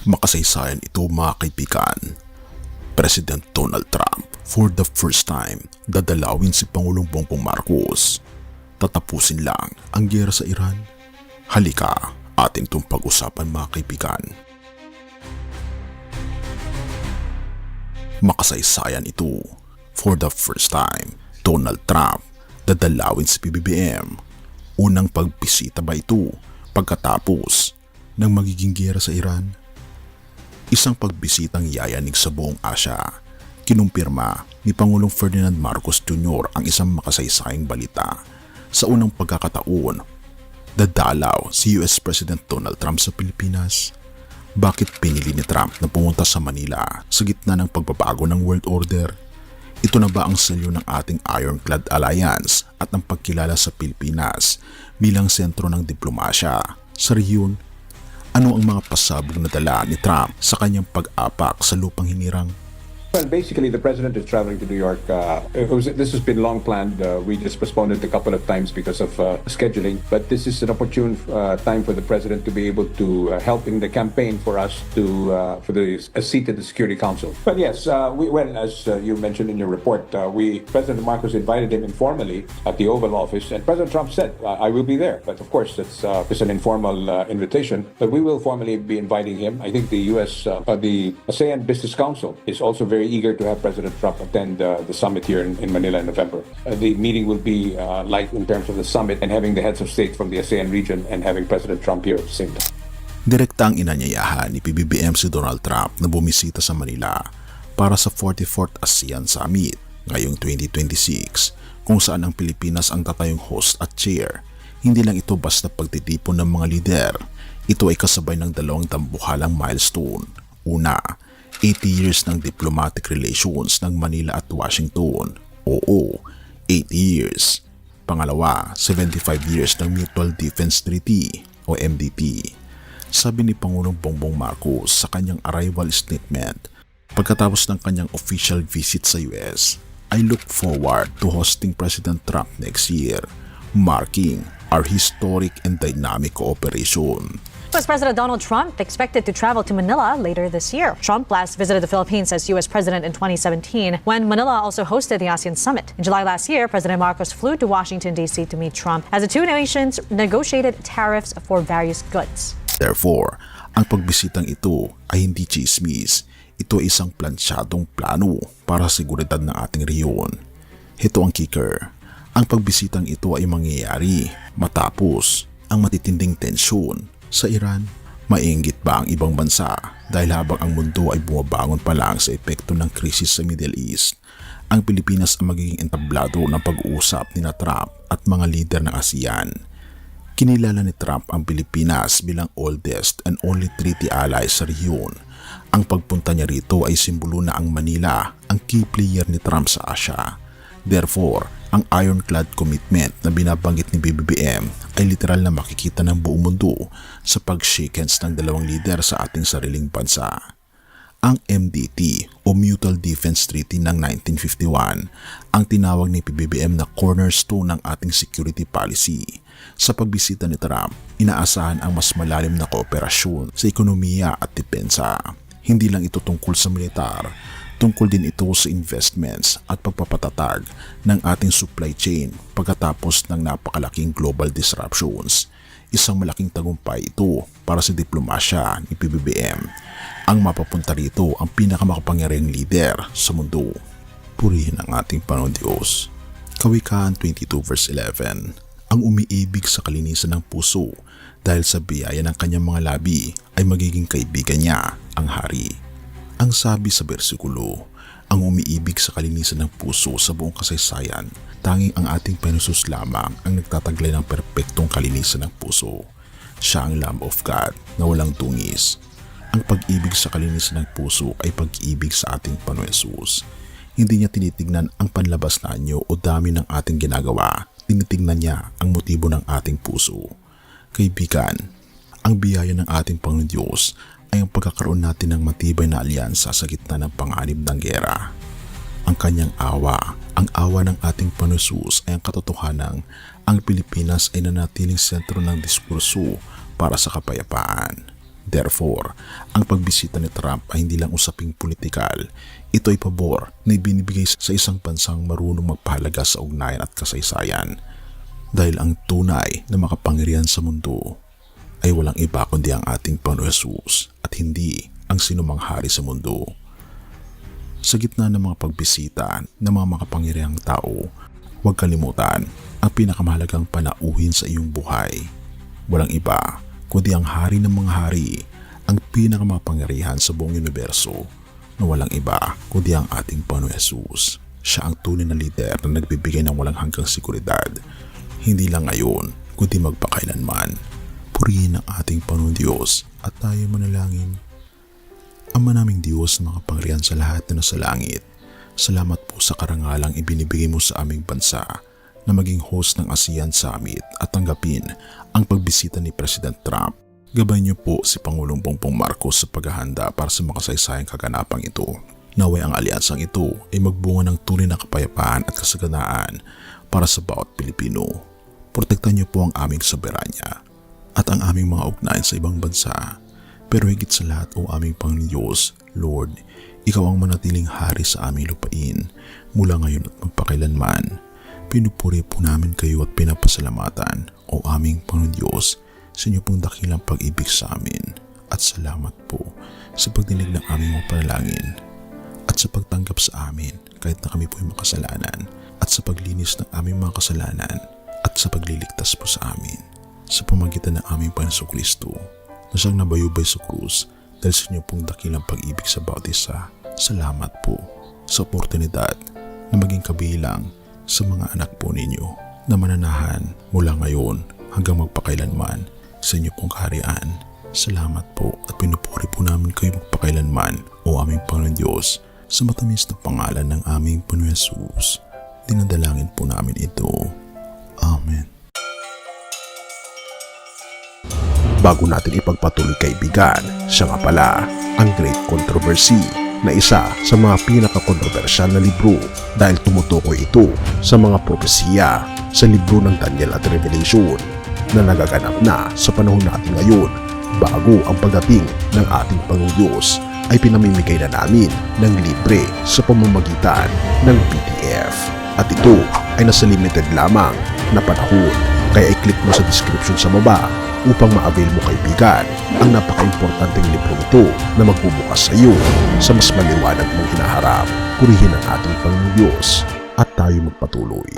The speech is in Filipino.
Makasaysayan ito mga kaibigan. President Donald Trump for the first time dadalawin si Pangulong Bongbong Marcos. Tatapusin lang ang giyera sa Iran. Halika, ating itong pag-usapan mga kaibigan. Makasaysayan ito. For the first time, Donald Trump dadalawin si PBBM. Unang pagbisita ba ito pagkatapos ng magiging giyera sa Iran? Isang pagbisitang yayanig sa buong Asya. Kinumpirma ni Pangulong Ferdinand Marcos Jr. ang isang makasaysayang balita. Sa unang pagkakataon, dadalaw si US President Donald Trump sa Pilipinas. Bakit pinili ni Trump na pumunta sa Manila sa gitna ng pagbabago ng world order? Ito na ba ang selyo ng ating Ironclad Alliance at ang pagkilala sa Pilipinas bilang sentro ng diplomasya sa rehiyon? Ano ang mga pasabog na dala ni Trump sa kanyang pag-apak sa lupang hinirang? Well, basically, the president is traveling to New York. This has been long planned. We just postponed it a couple of times because of scheduling. But this is an opportune time for the president to be able to help in the campaign for us for a seat in the Security Council. But yes, as you mentioned in your report, President Marcos invited him informally at the Oval Office, and President Trump said, "I will be there." But of course, it's an informal invitation. But we will formally be inviting him. I think the ASEAN Business Council is also very eager to have President Trump attend the summit here in Manila in November. The meeting will be light in terms of the summit and having the heads of state from the ASEAN region and having President Trump here at the same time. Direkta ang inanyayahan ni PBBM si Donald Trump na bumisita sa Manila para sa 44th ASEAN Summit ngayong 2026 kung saan ang Pilipinas ang tatayong host at chair. Hindi lang ito basta pagtitipon ng mga lider. Ito ay kasabay ng dalawang tambuhalang milestone. Una, 80 years ng diplomatic relations ng Manila at Washington. Oo, 80 years. Pangalawa, 75 years ng Mutual Defense Treaty o MDT. Sabi ni Pangulong Bongbong Marcos sa kanyang arrival statement pagkatapos ng kanyang official visit sa US, I look forward to hosting President Trump next year, marking our historic and dynamic cooperation. US President Donald Trump expected to travel to Manila later this year. Trump last visited the Philippines as US President in 2017 when Manila also hosted the ASEAN Summit. In July last year, President Marcos flew to Washington, D.C. to meet Trump as the two nations negotiated tariffs for various goods. Therefore, ang pagbisitang ito ay hindi chismis. Ito ay isang plansyadong plano para sa seguridad ng ating rehiyon. Ito ang kicker. Ang pagbisitang ito ay mangyayari matapos ang matitinding tensyon sa Iran. Mainggit ba ang ibang bansa dahil habang ang mundo ay bumabangon pa lang sa epekto ng krisis sa Middle East, ang Pilipinas ang magiging entablado ng pag-uusap ni Trump at mga lider ng ASEAN. Kinilala ni Trump ang Pilipinas bilang oldest and only treaty ally sa rehiyon. Ang pagpunta niya rito ay simbolo na ang Manila ang key player ni Trump sa Asia. Therefore, ang ironclad commitment na binabanggit ni BBM ay literal na makikita ng buong mundo sa pag-shake hands ng dalawang lider sa ating sariling bansa. Ang MDT o Mutual Defense Treaty ng 1951 ang tinawag ni PBBM na cornerstone ng ating security policy. Sa pagbisita ni Trump, inaasahan ang mas malalim na kooperasyon sa ekonomiya at depensa. Hindi lang ito tungkol sa militar, tungkol din ito sa investments at pagpapatatag ng ating supply chain pagkatapos ng napakalaking global disruptions. Isang malaking tagumpay ito para sa diplomasya ni PBBM. Ang mapapunta rito ang pinakamakapangyarihang leader sa mundo. Purihin ang ating Panginoon Diyos. Kawikaan 22 verse 11. Ang umiibig sa kalinisan ng puso dahil sa biyaya ng kanyang mga labi ay magiging kaibigan niya ang hari. Ang sabi sa bersikulo, ang umiibig sa kalinisan ng puso sa buong kasaysayan, tanging ang ating Panginoon lamang ang nagtataglay ng perpektong kalinisan ng puso. Siya ang Lamb of God na walang tungis. Ang pag-ibig sa kalinisan ng puso ay pag-ibig sa ating Panginoon Hesus. Hindi niya tinitignan ang panlabas na anyo o dami ng ating ginagawa. Tinitignan niya ang motibo ng ating puso. Kaibigan, ang biyaya ng ating Panginoon Diyos ay ang pagkakaroon natin ng matibay na alyansa sa gitna ng panganib ng gera. Ang kanyang awa, ang awa ng ating Panginoon Hesus ay ang katotohanang ang Pilipinas ay nanatiling sentro ng diskurso para sa kapayapaan. Therefore, ang pagbisita ni Trump ay hindi lang usaping politikal. Ito ay pabor na ibinibigay sa isang bansang marunong magpahalaga sa ugnayan at kasaysayan. Dahil ang tunay na makapangyarihan sa mundo ay walang iba kundi ang ating Panginoon Jesus at hindi ang sinumang hari sa mundo. Sa gitna ng mga pagbisita ng mga makapangyarihang tao, huwag kalimutan ang pinakamahalagang panauhin sa iyong buhay. Walang iba kundi ang hari ng mga hari, ang pinakamapangyarihan sa buong universo, na walang iba kundi ang ating Panginoon Jesus. Siya ang tunay na lider na nagbibigay ng walang hanggang seguridad, hindi lang ngayon kundi magpakailanman. Purihin ang ating Panginoon Diyos at tayo manalangin. Ama naming Diyos na makapangyarihan sa lahat na nasa langit, salamat po sa karangalang ibinibigay mo sa aming bansa na maging host ng ASEAN Summit at tanggapin ang pagbisita ni President Trump. Gabay niyo po si Pangulong Bongbong Marcos sa paghahanda para sa makasaysayang kaganapang ito. Naway ang alyansang ito ay magbunga ng tunay na kapayapaan at kasaganaan para sa bawat Pilipino. Protektahan niyo po ang aming soberanya at ang aming mga ugnayan sa ibang bansa. Pero higit sa lahat, o aming Panginoon Diyos, Lord, Ikaw ang manatiling hari sa aming lupain mula ngayon at magpakailanman. Pinupuri po namin kayo at pinapasalamatan, o aming Panginoon Diyos, sa inyo pong dakilang pag-ibig sa amin. At salamat po sa pagdinig ng aming mga panalangin at sa pagtanggap sa amin kahit na kami po ay makasalanan, at sa paglinis ng aming mga kasalanan at sa pagliligtas po sa amin sa pamagitan ng aming Panginoong Kristo na siyang nabayubay sa krus dahil sa inyo pong dakilang pag-ibig sa bawat isa. Salamat po sa oportunidad na maging kabilang sa mga anak po ninyo na mananahan mula ngayon hanggang magpakailanman sa inyo pong kaharian. Salamat po at pinupuri po namin kayo magpakailanman, o aming Panginoon Diyos, sa matamis na pangalan ng aming Panginoon Jesus. Dinadalangin po namin ito. Amen. Bago natin ipagpatuloy kaibigan, siya nga pala ang Great Controversy, na isa sa mga pinaka-kontrobersyal na libro dahil tumutukoy ito sa mga propesiya sa libro ng Daniel at Revelation na nagaganap na sa panahon natin ngayon, bago ang pagdating ng ating Panginoong Diyos ay pinamimigay na namin ng libre sa pamamagitan ng PDF. At ito ay nasa limited lamang na panahon, kaya i-click mo sa description sa baba upang ma-avail mo kaibigan ang napaka-importanteng libro ito na magbubukas sa iyo sa mas maliwanag mong hinaharap. Purihin ang ating Panginoong Diyos at tayo magpatuloy.